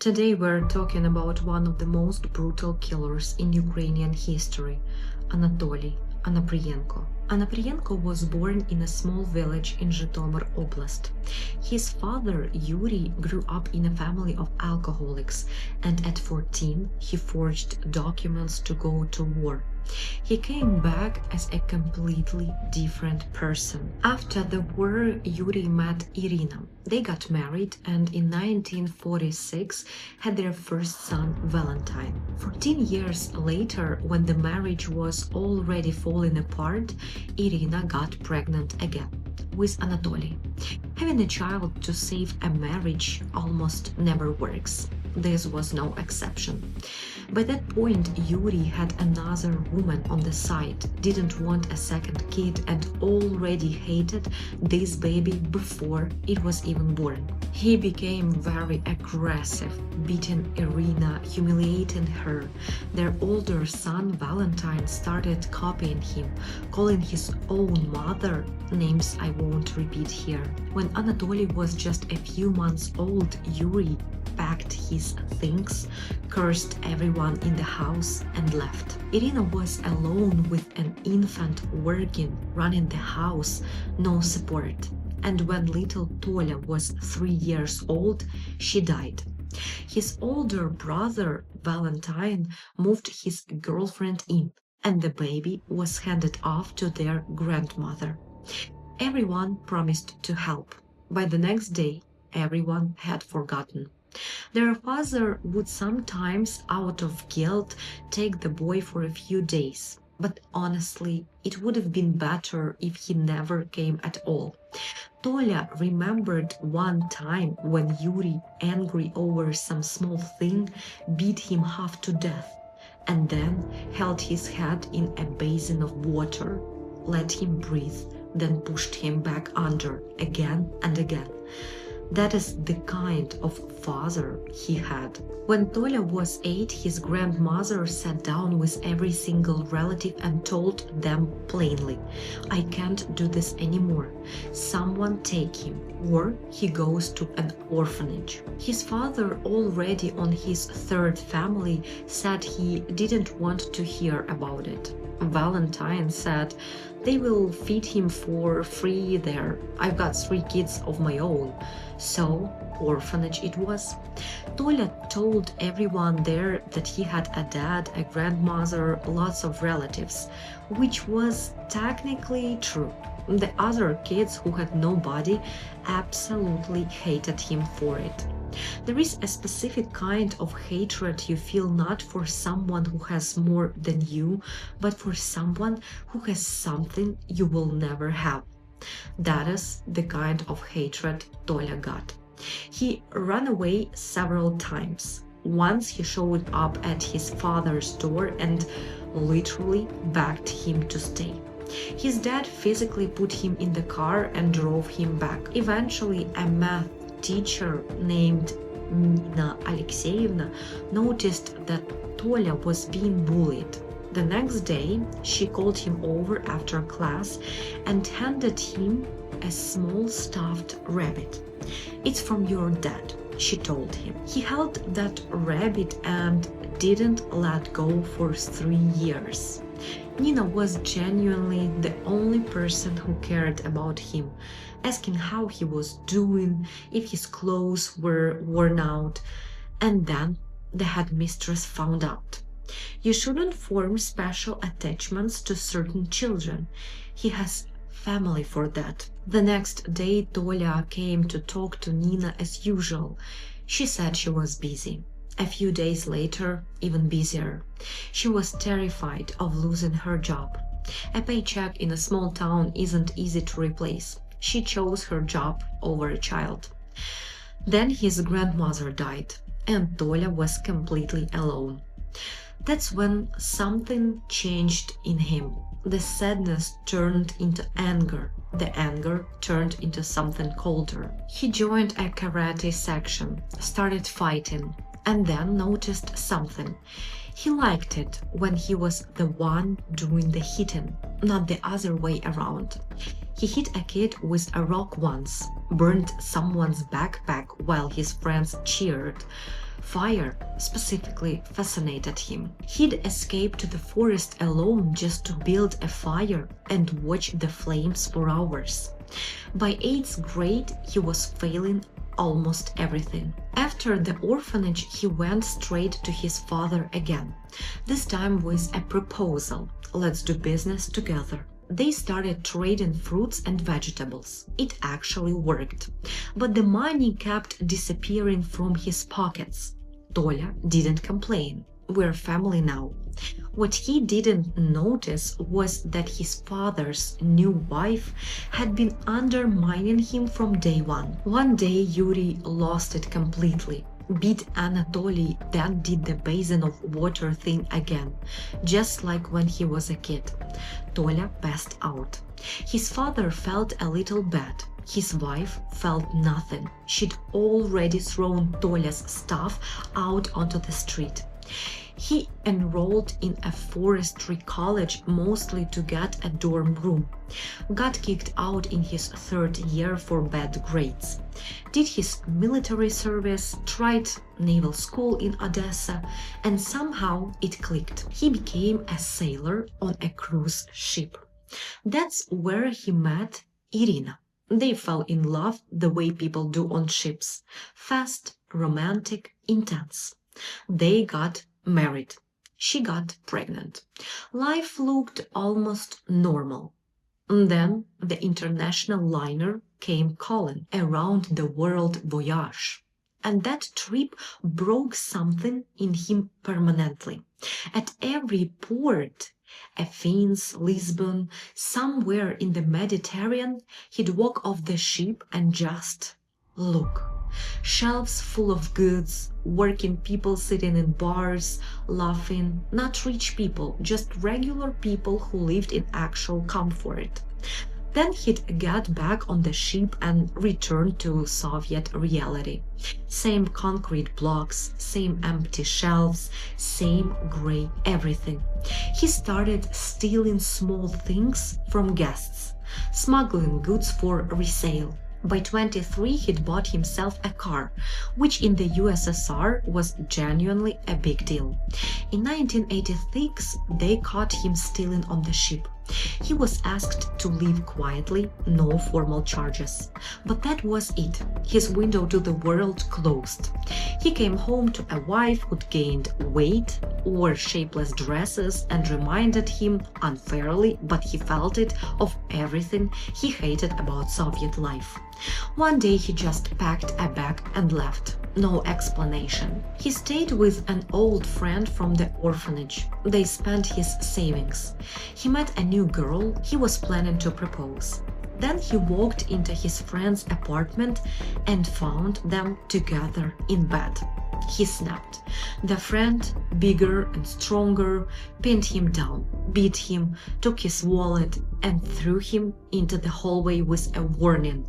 Today we're talking about one of the most brutal killers in Ukrainian history, Anatoly Onoprienko. Onoprienko was born in a small village in Zhytomyr Oblast. His father, Yuri, grew up in a family of alcoholics, and at 14 he forged documents to go to war. He came back as a completely different person. After the war, Yuri met Irina. They got married and in 1946 had their first son, Valentine. 14 years later, when the marriage was already falling apart, Irina got pregnant again with Anatoly. Having a child to save a marriage almost never works. This was no exception. By that point, Yuri had another woman on the side, didn't want a second kid, and already hated this baby before it was even born. He became very aggressive, beating Irina, humiliating her. Their older son, Valentine, started copying him, calling his own mother names I won't repeat here. When Anatoly was just a few months old, Yuri packed his things, cursed everyone in the house, and left. Irina was alone with an infant working, running the house, no support. And when little Toля was 3 years old, she died. His older brother, Valentine, moved his girlfriend in, and the baby was handed off to their grandmother. Everyone promised to help. By the next day, everyone had forgotten. Their father would sometimes, out of guilt, take the boy for a few days. But honestly, it would have been better if he never came at all. Toля remembered one time when Yuri, angry over some small thing, beat him half to death, and then held his head in a basin of water, let him breathe, then pushed him back under again and again. That is the kind of father he had. When Toля was 8, his grandmother sat down with every single relative and told them plainly, "I can't do this anymore. Someone take him, or he goes to an orphanage." His father, already on his third family, said he didn't want to hear about it. Valentine said, "They will feed him for free there. I've got 3 kids of my own." So, orphanage it was. Toля told everyone there that he had a dad, a grandmother, lots of relatives, which was technically true. The other kids who had nobody absolutely hated him for it. There is a specific kind of hatred you feel not for someone who has more than you, but for someone who has something you will never have. That is the kind of hatred Toля got. He ran away several times. Once he showed up at his father's door and literally begged him to stay. His dad physically put him in the car and drove him back. Eventually, a math teacher named Nina Alexeyevna noticed that Toля was being bullied. The next day, she called him over after class and handed him a small stuffed rabbit. "It's from your dad," she told him. He held that rabbit and didn't let go for 3 years. Nina was genuinely the only person who cared about him, asking how he was doing, if his clothes were worn out. And then the headmistress found out. "You shouldn't form special attachments to certain children. He has family for that." The next day, Toля came to talk to Nina as usual. She said she was busy. A few days later, even busier. She was terrified of losing her job. A paycheck in a small town isn't easy to replace. She chose her job over a child. Then his grandmother died, and Toля was completely alone. That's when something changed in him. The sadness turned into anger. The anger turned into something colder. He joined a karate section, started fighting, and then noticed something. He liked it when he was the one doing the hitting, not the other way around. He hit a kid with a rock once, burned someone's backpack while his friends cheered, Fire specifically fascinated him. He'd escape to the forest alone just to build a fire and watch the flames for hours. By 8th grade, he was failing almost everything. After the orphanage, he went straight to his father again, this time with a proposal. Let's do business together. They started trading fruits and vegetables. It actually worked. But the money kept disappearing from his pockets. Toля didn't complain. We're family now. What he didn't notice was that his father's new wife had been undermining him from day one. One day Yuri lost it completely, beat Anatoly, then did the basin of water thing again, just like when he was a kid. Toля passed out. His father felt a little bad. His wife felt nothing. She'd already thrown Tolya's stuff out onto the street. He enrolled in a forestry college mostly to get a dorm room. Got kicked out in his 3rd year for bad grades. Did his military service, tried naval school in Odessa, and somehow it clicked. He became a sailor on a cruise ship. That's where he met Irina. They fell in love the way people do on ships. Fast, romantic, intense. They got married. She got pregnant. Life looked almost normal. And then the international liner came calling, a round the world voyage. And that trip broke something in him permanently. At every port, Athens, Lisbon, somewhere in the Mediterranean, he'd walk off the ship and just look. Shelves full of goods, working people sitting in bars, laughing, not rich people, just regular people who lived in actual comfort. Then he'd get back on the ship and return to Soviet reality. Same concrete blocks, same empty shelves, same gray everything. He started stealing small things from guests, smuggling goods for resale. By 23, he'd bought himself a car, which in the USSR was genuinely a big deal. In 1986, they caught him stealing on the ship. He was asked to leave quietly, no formal charges. But that was it. His window to the world closed. He came home to a wife who'd gained weight, wore shapeless dresses, and reminded him, unfairly, but he felt it, of everything he hated about Soviet life. One day he just packed a bag and left. No explanation. He stayed with an old friend from the orphanage. They spent his savings. He met a new girl. He was planning to propose. Then he walked into his friend's apartment and found them together in bed. He snapped. The friend, bigger and stronger, pinned him down, beat him, took his wallet, and threw him into the hallway with a warning: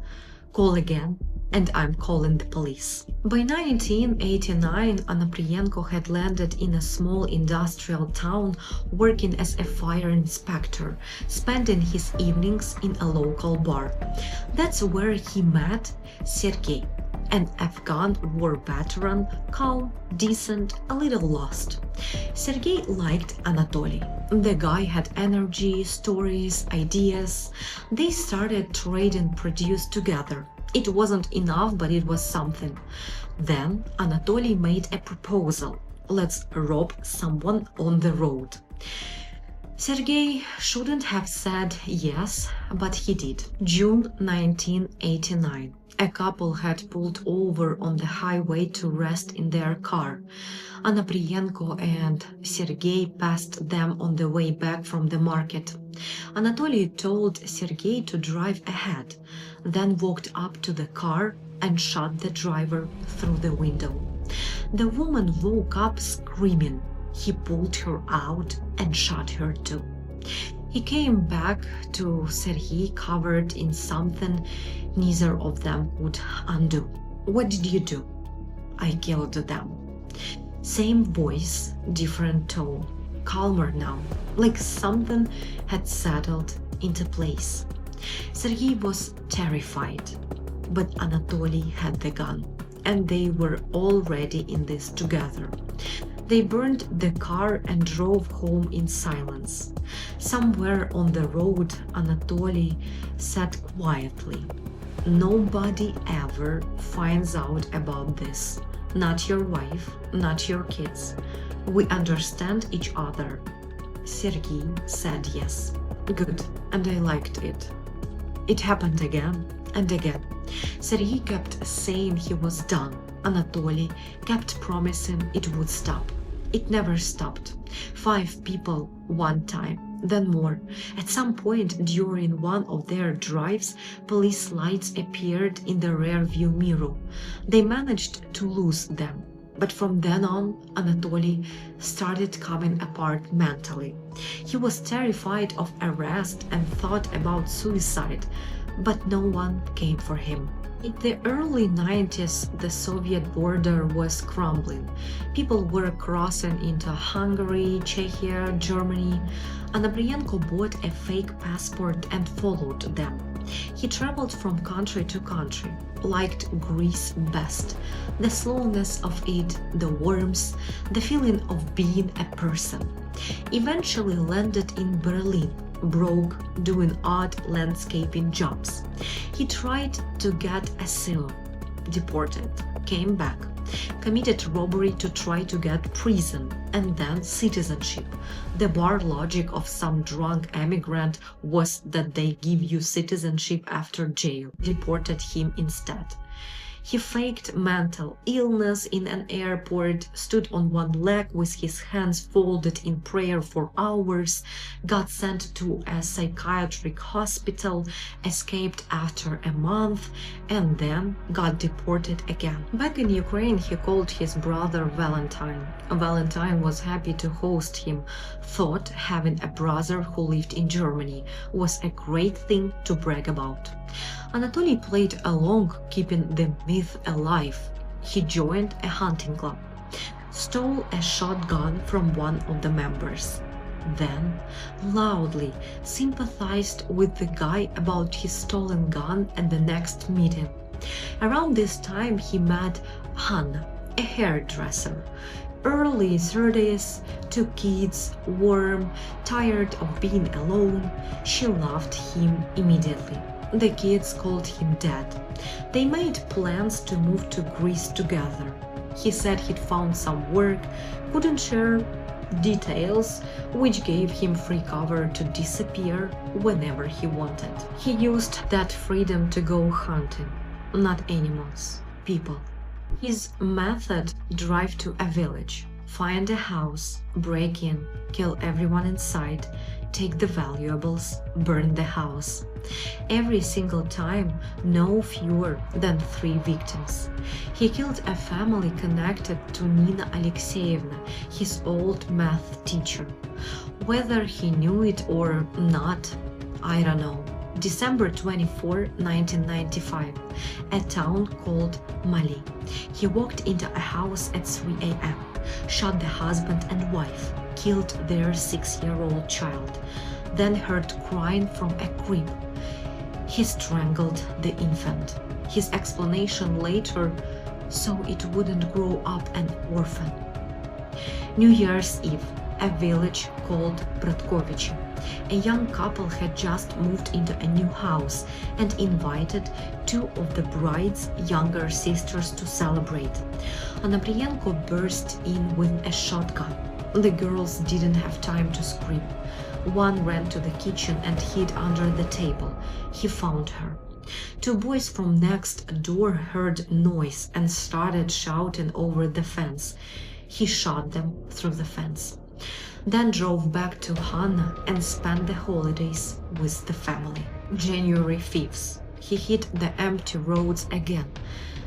"Call again, and I'm calling the police." By 1989, Onoprienko had landed in a small industrial town working as a fire inspector, spending his evenings in a local bar. That's where he met Sergei, an Afghan war veteran, calm, decent, a little lost. Sergei liked Anatoly. The guy had energy, stories, ideas. They started trading produce together. It wasn't enough, but it was something. Then Anatoly made a proposal. Let's rob someone on the road. Sergei shouldn't have said yes, but he did. June 1989. A couple had pulled over on the highway to rest in their car. Onoprienko and Sergei passed them on the way back from the market. Anatoly told Sergei to drive ahead, then walked up to the car and shot the driver through the window. The woman woke up screaming. He pulled her out and shot her too. He came back to Sergei covered in something neither of them would undo. "What did you do?" "I killed them." Same voice, different tone, calmer now, like something had settled into place. Sergei was terrified, but Anatoly had the gun, and they were already in this together. They burned the car and drove home in silence. Somewhere on the road, Anatoly sat quietly. Nobody ever finds out about this. Not your wife, not your kids. We understand each other. Sergei said yes. Good, and I liked it. It happened again and again. Sergei kept saying he was done. Anatoly kept promising it would stop. It never stopped. 5 people one time, then more. At some point during one of their drives, police lights appeared in the rear-view mirror. They managed to lose them. But from then on, Anatoly started coming apart mentally. He was terrified of arrest and thought about suicide, but no one came for him. In the early 90s, the Soviet border was crumbling. People were crossing into Hungary, Czechia, Germany. Onoprienko bought a fake passport and followed them. He traveled from country to country, liked Greece best. The slowness of it, the warmth, the feeling of being a person. Eventually landed in Berlin, broke, doing odd landscaping jobs. He tried to get asylum, deported, came back, committed robbery to try to get prison, and then citizenship. The bar logic of some drunk emigrant was that they give you citizenship after jail, deported him instead. He faked mental illness in an airport, stood on one leg with his hands folded in prayer for hours, got sent to a psychiatric hospital, escaped after a month, and then got deported again. Back in Ukraine, he called his brother Valentine. Valentine was happy to host him, thought having a brother who lived in Germany was a great thing to brag about. Anatoly played along, keeping the myth alive. He joined a hunting club, stole a shotgun from one of the members, then loudly sympathized with the guy about his stolen gun at the next meeting. Around this time he met Hanna, a hairdresser. Early 30s, 2 kids, warm, tired of being alone. She loved him immediately. The kids called him Dad. They made plans to move to Greece together. He said he'd found some work, couldn't share details, which gave him free cover to disappear whenever he wanted. He used that freedom to go hunting, not animals, people. His method: drive to a village, find a house, break in, kill everyone inside, take the valuables, burn the house. Every single time, no fewer than 3 victims. He killed a family connected to Nina Alexeyevna, his old math teacher. Whether he knew it or not, I don't know. December 24, 1995, a town called Mali. He walked into a house at 3 a.m., shot the husband and wife, killed their 6-year-old child, then heard crying from a crib. He strangled the infant. His explanation later: so it wouldn't grow up an orphan. New Year's Eve, a village called Bratkovichi. A young couple had just moved into a new house and invited 2 of the bride's younger sisters to celebrate. Onoprienko burst in with a shotgun. The girls didn't have time to scream. One ran to the kitchen and hid under the table. He found her. 2 boys from next door heard noise and started shouting over the fence. He shot them through the fence. Then drove back to Hanna and spent the holidays with the family. January 5th, he hit the empty roads again.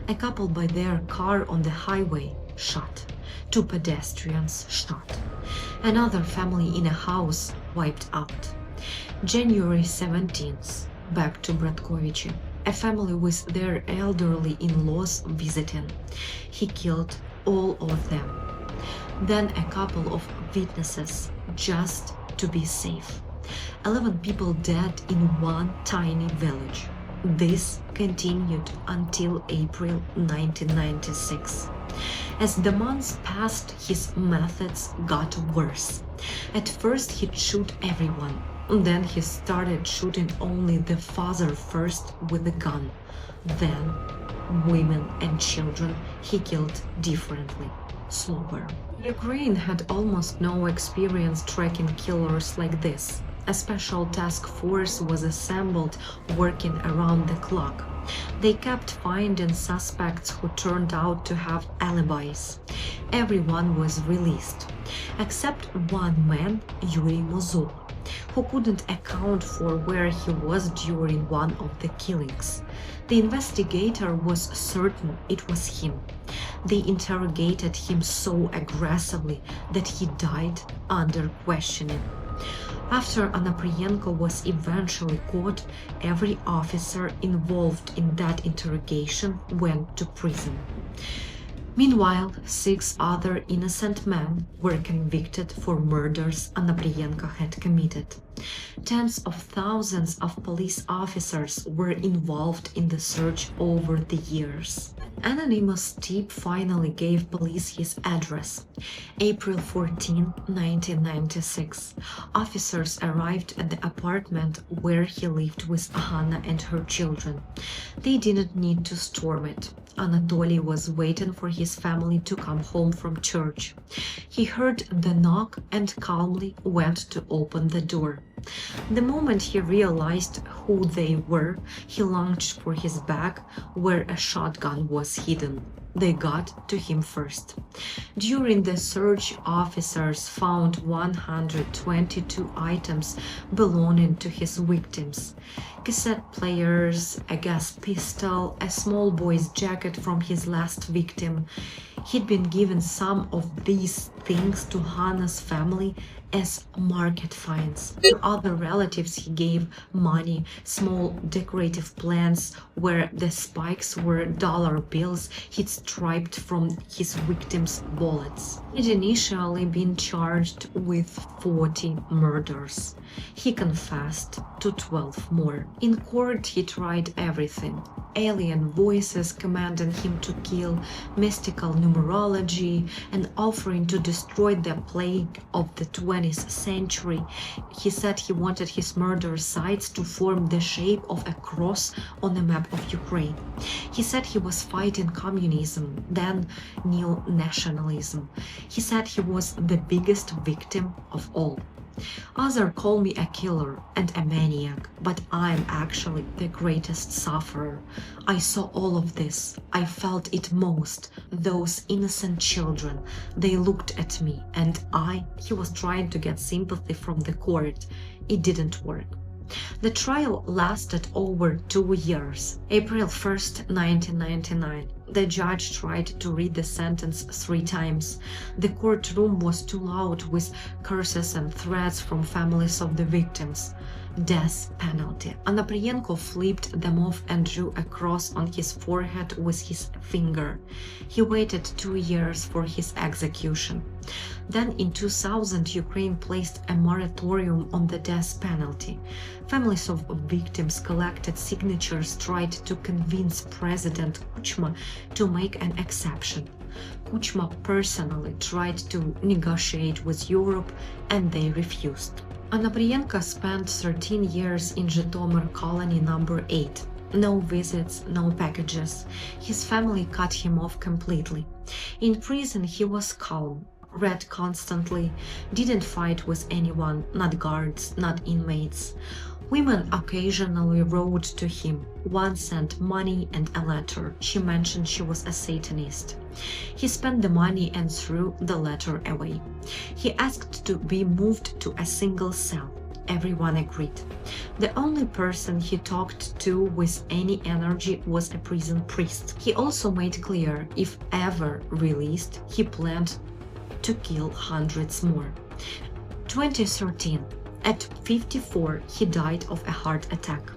A couple by their car on the highway, shot. 2 pedestrians, shot. Another family in a house, wiped out. January 17th, back to Bratkovichi. A family with their elderly in-laws visiting. He killed all of them. Then a couple of witnesses, just to be safe. 11 people dead in one tiny village. This continued until April 1996. As the months passed, his methods got worse. At first, he'd shoot everyone. Then he started shooting only the father first with a gun. Then, women and children he killed differently, slower. Ukraine had almost no experience tracking killers like this. A special task force was assembled, working around the clock. They kept finding suspects who turned out to have alibis. Everyone was released, except one man, Yuri Mozul, who couldn't account for where he was during one of the killings. The investigator was certain it was him. They interrogated him so aggressively that he died under questioning. After Onoprienko was eventually caught, every officer involved in that interrogation went to prison. Meanwhile, 6 other innocent men were convicted for murders Onoprienko had committed. Tens of thousands of police officers were involved in the search over the years. An anonymous tip finally gave police his address. April 14, 1996. Officers arrived at the apartment where he lived with Hanna and her children. They didn't need to storm it. Anatoly was waiting for his family to come home from church. He heard the knock and calmly went to open the door. The moment he realized who they were, he lunged for his bag where a shotgun was hidden. They got to him first. During the search, officers found 122 items belonging to his victims. Cassette players, a gas pistol, a small boy's jacket from his last victim. He'd been given some of these things to Hannah's family as market finds. To other relatives he gave money, small decorative plants where the spikes were dollar bills he'd striped from his victims' wallets. He'd initially been charged with 40 murders. He confessed to 12 more. In court he tried everything. Alien voices commanding him to kill, mystical numerology, and offering to destroy the plague of the 20th century. He said he wanted his murder sites to form the shape of a cross on a map of Ukraine. He said he was fighting communism, then neo-nationalism. He said he was the biggest victim of all. Others call me a killer and a maniac, but I'm actually the greatest sufferer. I saw all of this. I felt it most. Those innocent children, they looked at me, and he was trying to get sympathy from the court. It didn't work. The trial lasted over 2 years. April 1st, 1999. The judge tried to read the sentence 3 times. The courtroom was too loud with curses and threats from families of the victims. Death penalty. Onoprienko flipped them off and drew a cross on his forehead with his finger. He waited 2 years for his execution. Then in 2000, Ukraine placed a moratorium on the death penalty. Families of victims collected signatures, tried to convince President Kuchma to make an exception. Kuchma personally tried to negotiate with Europe, and they refused. Onoprienko spent 13 years in Zhytomyr colony number 8. No visits, no packages. His family cut him off completely. In prison he was calm, read constantly, didn't fight with anyone, not guards, not inmates. Women occasionally wrote to him. One sent money and a letter. She mentioned she was a Satanist. He spent the money and threw the letter away. He asked to be moved to a single cell. Everyone agreed. The only person he talked to with any energy was a prison priest. He also made clear, if ever released, he planned to kill hundreds more. 2013. At 54, he died of a heart attack.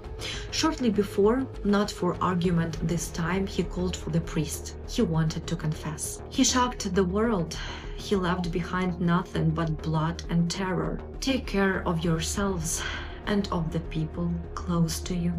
Shortly before, not for argument this time, he called for the priest. He wanted to confess. He shocked the world. He left behind nothing but blood and terror. Take care of yourselves and of the people close to you.